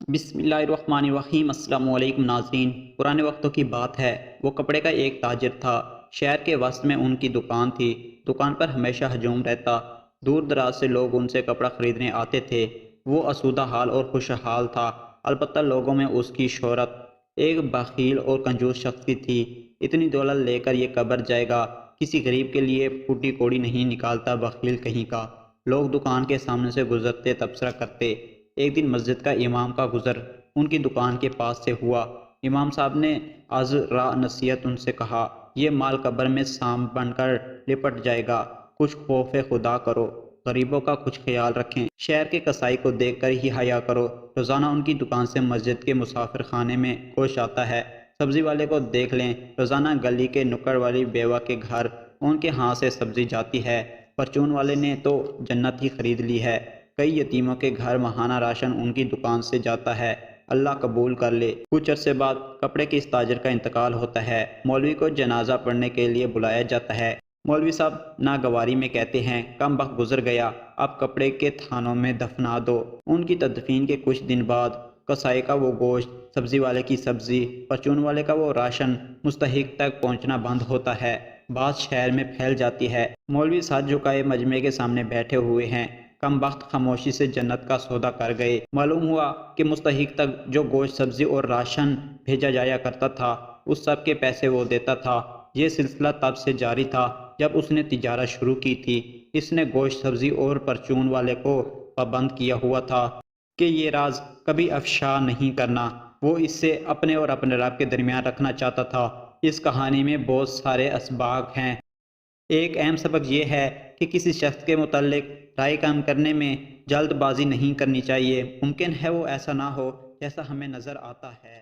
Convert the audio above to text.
بسم اللہ الرحمن الرحیم۔ السلام علیکم ناظرین، پرانے وقتوں کی بات ہے۔ وہ کپڑے کا ایک تاجر تھا۔ شہر کے وسط میں ان کی دکان تھی۔ دکان پر ہمیشہ ہجوم رہتا۔ دور دراز سے لوگ ان سے کپڑا خریدنے آتے تھے۔ وہ اسودہ حال اور خوشحال تھا، البتہ لوگوں میں اس کی شہرت ایک بخیل اور کنجوس شخص کی تھی۔ اتنی دولت لے کر یہ قبر جائے گا، کسی غریب کے لیے پھوٹی کوڑی نہیں نکالتا، بخیل کہیں کا۔ لوگ دکان کے سامنے سے گزرتے تبصرہ کرتے۔ ایک دن مسجد کا امام کا گزر ان کی دکان کے پاس سے ہوا۔ امام صاحب نے از را نصیحت ان سے کہا، یہ مال قبر میں سانپ بن کر لپٹ جائے گا، کچھ خوف خدا کرو، غریبوں کا کچھ خیال رکھیں، شہر کے کسائی کو دیکھ کر ہی حیا کرو۔ روزانہ ان کی دکان سے مسجد کے مسافر خانے میں گوشت آتا ہے۔ سبزی والے کو دیکھ لیں، روزانہ گلی کے نکڑ والی بیوہ کے گھر ان کے ہاں سے سبزی جاتی ہے۔ پرچون والے نے تو جنت ہی خرید لی ہے۔ کئی یتیموں کے گھر ماہانہ راشن ان کی دکان سے جاتا ہے، اللہ قبول کر لے۔ کچھ عرصے بعد کپڑے کے اس تاجر کا انتقال ہوتا ہے۔ مولوی کو جنازہ پڑھنے کے لیے بلایا جاتا ہے۔ مولوی صاحب ناگواری میں کہتے ہیں، کم وقت گزر گیا، اب کپڑے کے تھانوں میں دفنا دو۔ ان کی تدفین کے کچھ دن بعد کسائی کا وہ گوشت، سبزی والے کی سبزی، پرچون والے کا وہ راشن مستحق تک پہنچنا بند ہوتا ہے۔ بات شہر میں پھیل جاتی ہے۔ مولوی ساتھ جھکائے مجمع کے سامنے بیٹھے ہوئے ہیں، کم وقت خاموشی سے جنت کا سودا کر گئے۔ معلوم ہوا کہ مستحق تک جو گوشت، سبزی اور راشن بھیجا جایا کرتا تھا، اس سب کے پیسے وہ دیتا تھا۔ یہ سلسلہ تب سے جاری تھا جب اس نے تجارت شروع کی تھی۔ اس نے گوشت، سبزی اور پرچون والے کو پابند کیا ہوا تھا کہ یہ راز کبھی افشا نہیں کرنا۔ وہ اس سے اپنے اور اپنے رب کے درمیان رکھنا چاہتا تھا۔ اس کہانی میں بہت سارے اسباق ہیں۔ ایک اہم سبق یہ ہے کہ کسی شخص کے متعلق رائے قائم کرنے میں جلد بازی نہیں کرنی چاہیے۔ ممکن ہے وہ ایسا نہ ہو جیسا ہمیں نظر آتا ہے۔